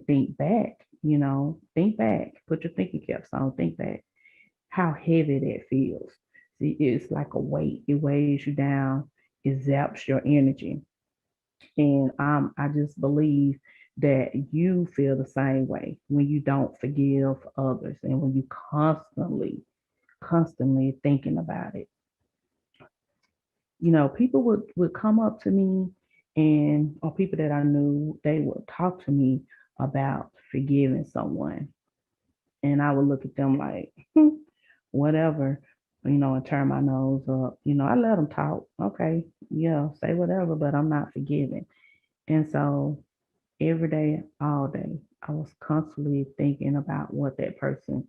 think back, think back, put your thinking caps on, think back how heavy that feels. See, it's like a weight, it weighs you down, it zaps your energy. And I just believe that you feel the same way when you don't forgive others and when you constantly thinking about it. People would come up to me, and or people that I knew, they would talk to me about forgiving someone. And I would look at them like, whatever, and turn my nose up. I let them talk. Okay, yeah, say whatever, but I'm not forgiving. And so every day, all day, I was constantly thinking about what that person,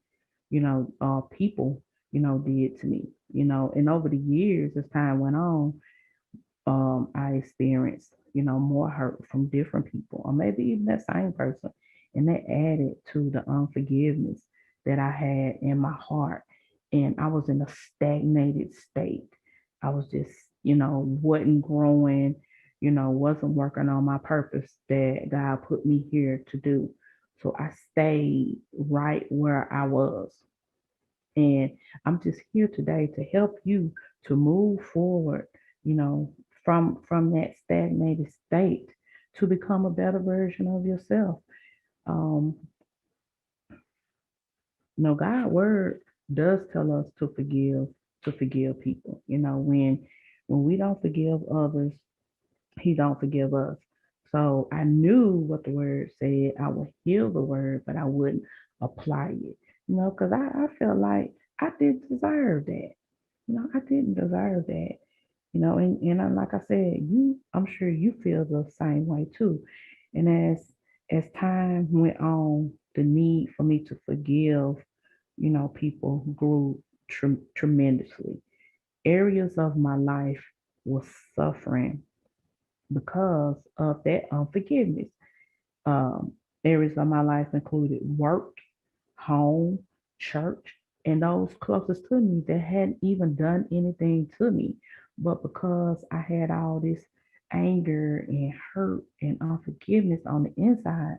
people, did to me. And over the years, as time went on, I experienced, more hurt from different people, or maybe even that same person. And that added to the unforgiveness that I had in my heart. And I was in a stagnated state. I was just, wasn't growing, wasn't working on my purpose that God put me here to do. So I stayed right where I was. And I'm just here today to help you to move forward, you know, from that stagnated state to become a better version of yourself. Um, God's word does tell us to forgive people. When we don't forgive others, He don't forgive us. So I knew what the word said. I would hear the word, but I wouldn't apply it. Because I felt like I didn't deserve that. I didn't deserve that. And like I said, I'm sure you feel the same way too. And as time went on, the need for me to forgive, people grew tremendously. Areas of my life was suffering because of that unforgiveness. Um, Areas of my life included work, home, church, and those closest to me that hadn't even done anything to me. But because I had all this anger and hurt and unforgiveness on the inside,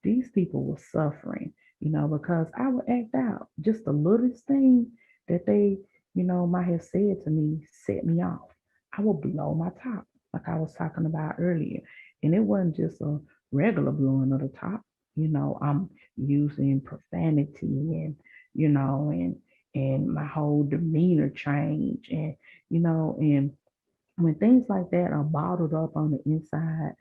these people were suffering, because I would act out. Just the littlest thing that they, might have said to me set me off. I would blow my top, like I was talking about earlier. And it wasn't just a regular blowing of the top. I'm using profanity and, and my whole demeanor change. And when things like that are bottled up on the inside,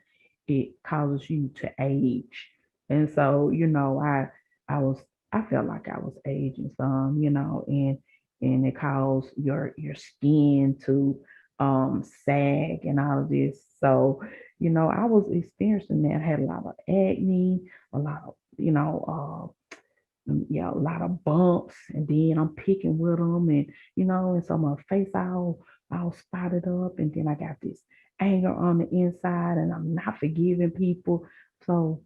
it causes you to age. And so, I was I felt like I was aging some, and it caused your skin to sag and all of this. So, I was experiencing that. I had a lot of acne, a lot of, yeah, a lot of bumps, and then I'm picking with them, and and so my face all spotted up, and then I got this anger on the inside, and I'm not forgiving people. So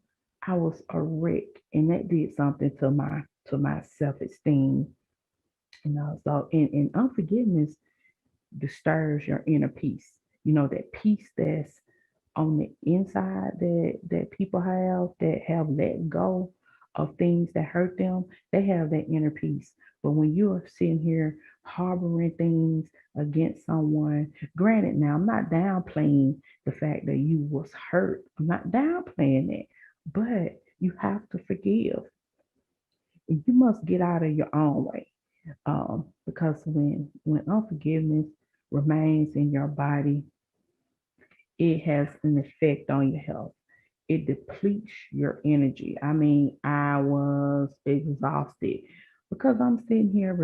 I was a wreck, and that did something to my self-esteem. So and unforgiveness disturbs your inner peace. That peace that's on the inside that people that have let go of things that hurt them, they have that inner peace. But when you are sitting here harboring things against someone, granted, now I'm not downplaying the fact that you was hurt. I'm not downplaying it, but you have to forgive. And you must get out of your own way. Because when unforgiveness remains in your body, it has an effect on your health. It depletes your energy. I mean, I was exhausted because I'm sitting here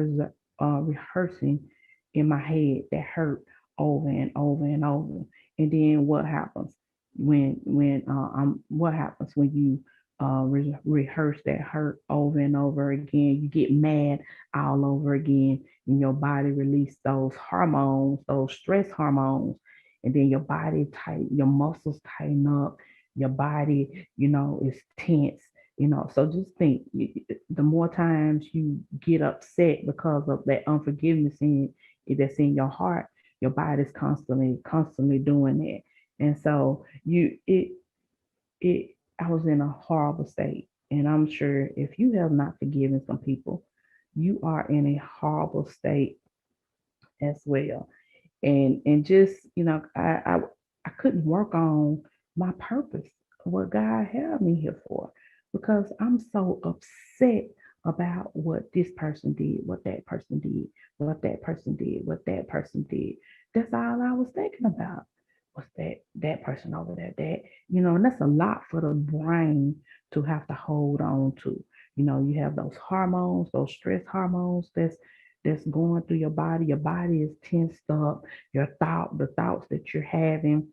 rehearsing in my head that hurt over and over and over. And then what happens what happens when you rehearse that hurt over and over again? You get mad all over again, and your body release those hormones, those stress hormones, and then your body tight, your muscles tighten up, your body, is tense. So just think, the more times you get upset because of that unforgiveness that's in your heart, your body's constantly doing that. And so it I was in a horrible state. And I'm sure if you have not forgiven some people, you are in a horrible state as well. And just, I couldn't work on my purpose, what God had me here for, because I'm so upset about what this person did, what that person did, what that person did, what that person did. That's all I was thinking about. What's that person over there? And that's a lot for the brain to have to hold on to. You have those hormones, those stress hormones that's going through your body. Your body is tensed up. The thoughts that you're having.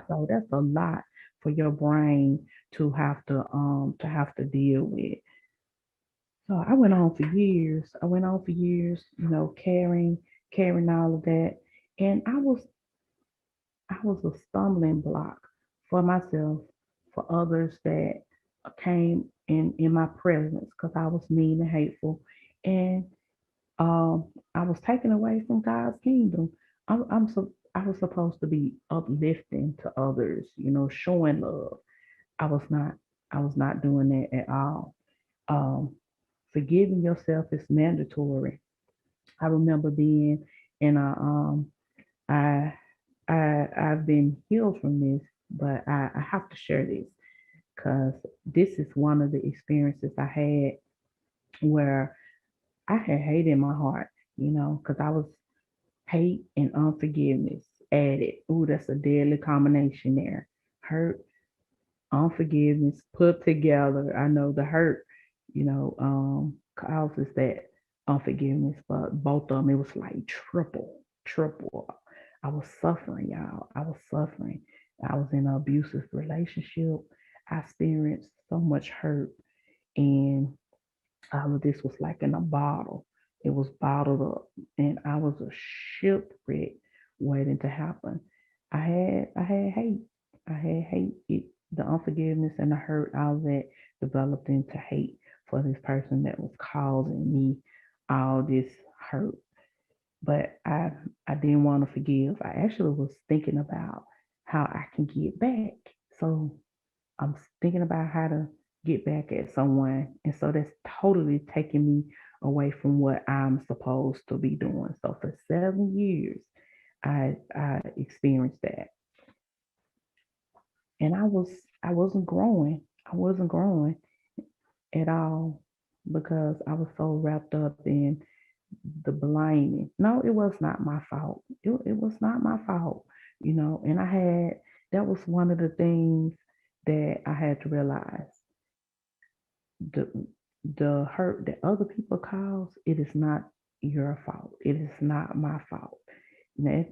So that's a lot for your brain to have to deal with. So I went on for years. I went on for years, carrying all of that, and I was a stumbling block for myself, for others that came in my presence because I was mean and hateful, and I was taken away from God's kingdom. I was supposed to be uplifting to others, showing love. I was not. I was not doing that at all. Um, Forgiving yourself is mandatory. I remember being in a I I've been healed from this, but I have to share this because this is one of the experiences I had where I had hate in my heart, because I was hate and unforgiveness added. Ooh, that's a deadly combination there. Hurt, unforgiveness put together. I know the hurt, causes that unforgiveness, but both of them, it was like triple, triple. I was suffering, y'all. I was suffering. I was in an abusive relationship. I experienced so much hurt, and all of this was like in a bottle. It was bottled up, and I was a shipwreck waiting to happen. I had hate. I had hate. The unforgiveness and the hurt, all of that developed into hate for this person that was causing me all this hurt. But I didn't want to forgive. I actually was thinking about how I can get back. So I'm thinking about how to get back at someone. And so that's totally taking me away from what I'm supposed to be doing. So for 7 years, I experienced that. And I wasn't growing. I wasn't growing at all because I was so wrapped up in the blaming. No, it was not my fault. It was not my fault, and that was one of the things that I had to realize. The hurt that other people cause, it is not your fault. It is not my fault. Now,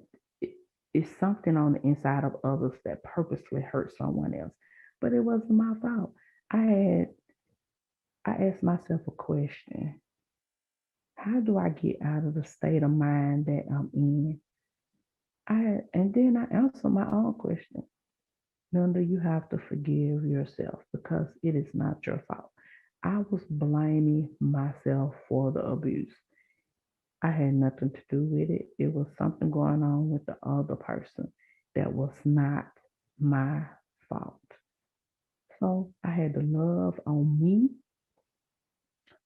it's something on the inside of others that purposely hurt someone else, but it wasn't my fault. I had I asked myself a question: how do I get out of the state of mind that I'm in? And then I answered my own question. Linda, you have to forgive yourself because it is not your fault. I was blaming myself for the abuse. I had nothing to do with it. It was something going on with the other person that was not my fault. So I had to love on me.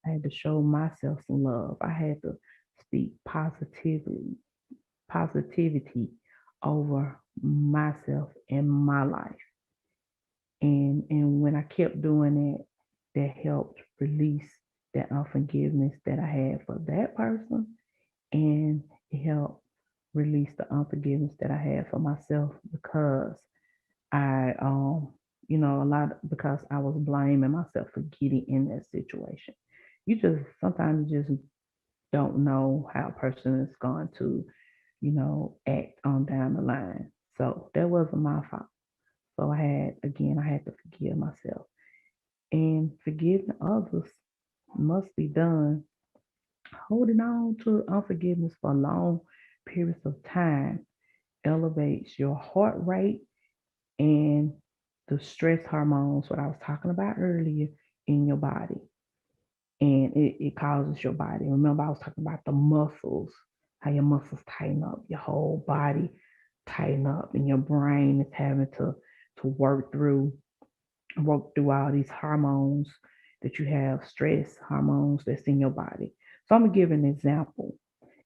I had to show myself some love. I had to speak positivity over myself and my life. And when I kept doing that, that helped release that unforgiveness that I had for that person, and it helped release the unforgiveness that I had for myself because I a lot because I was blaming myself for getting in that situation. You just sometimes you just don't know how a person is going to, act on down the line. So that wasn't my fault. So I had to forgive myself. And forgiving others must be done. Holding on to unforgiveness for long periods of time elevates your heart rate and the stress hormones, what I was talking about earlier, in your body. And it causes your body. Remember, I was talking about the muscles, how your muscles tighten up, your whole body tighten up, and your brain is having to work through work through all these hormones that you have, stress hormones that's in your body. So I'm gonna give an example.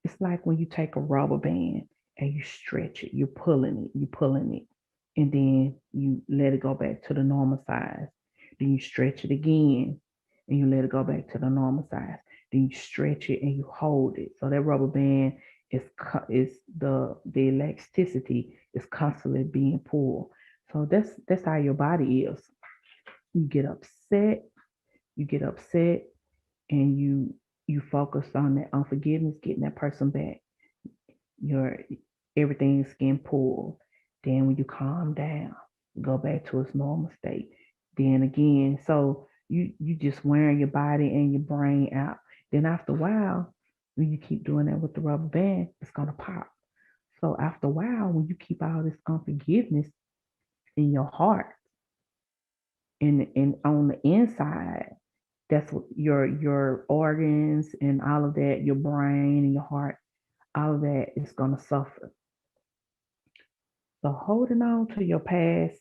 It's like when you take a rubber band and you stretch it, you're pulling it, and then you let it go back to the normal size. Then you stretch it again and you let it go back to the normal size. Then you stretch it and you hold it. So that rubber band is the elasticity is constantly being pulled. So that's how your body is. You get upset, you get upset, and you focus on that unforgiveness, getting that person back. Your everything's getting pulled. Then when you calm down, go back to its normal state. Then again, so you just wearing your body and your brain out. Then after a while, when you keep doing that with the rubber band, it's gonna pop. So after a while, when you keep all this unforgiveness in your heart and on the inside, that's what your organs and all of that, your brain and your heart, all of that is gonna suffer. So holding on to your past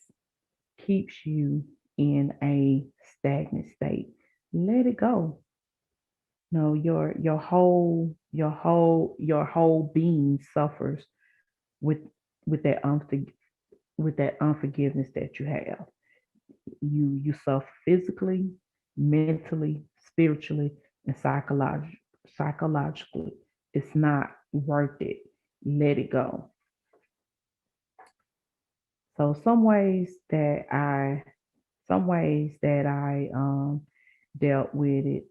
keeps you in a stagnant state. Let it go. No, your whole being suffers with with that with that unforgiveness that you have. You suffer physically, mentally, spiritually, and psychologically. It's not worth it. Let it go. So some ways that I dealt with it.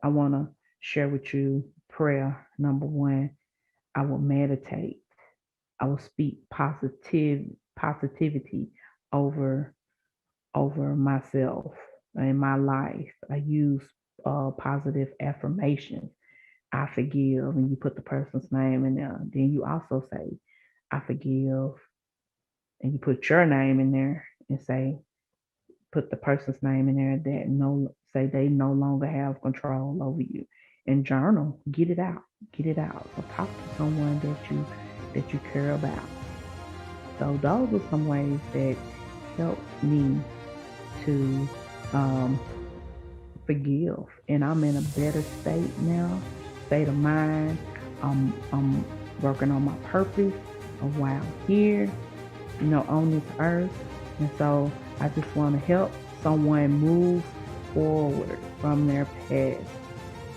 I want to share with you prayer. Number one, I will meditate. I will speak positivity over myself in my life. I use positive affirmations. I forgive, and you put the person's name in there. Then you also say, I forgive, and you put your name in there and say, put the person's name in there that no say they no longer have control over you. And journal, get it out, get it out. So talk to someone that you care about. So those are some ways that help me to um, forgive, and I'm in a better state now, state of mind. I'm working on my purpose of why I'm here, on this earth. And so I just want to help someone move forward from their past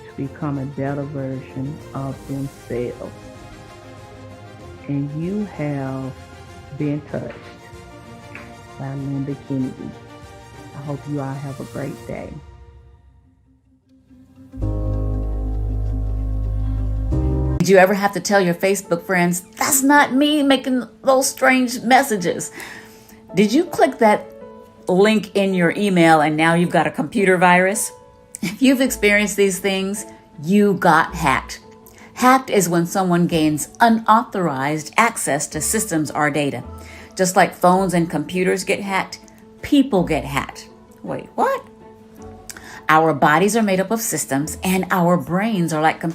to become a better version of themselves. And you have been touched by Linda Kennedy. I hope you all have a great day. Did you ever have to tell your Facebook friends, that's not me making those strange messages? Did you click that link in your email and now you've got a computer virus? If you've experienced these things, you got hacked. Hacked is when someone gains unauthorized access to systems or data. Just like phones and computers get hacked, people get hacked. Wait, what? Our bodies are made up of systems and our brains are like computers.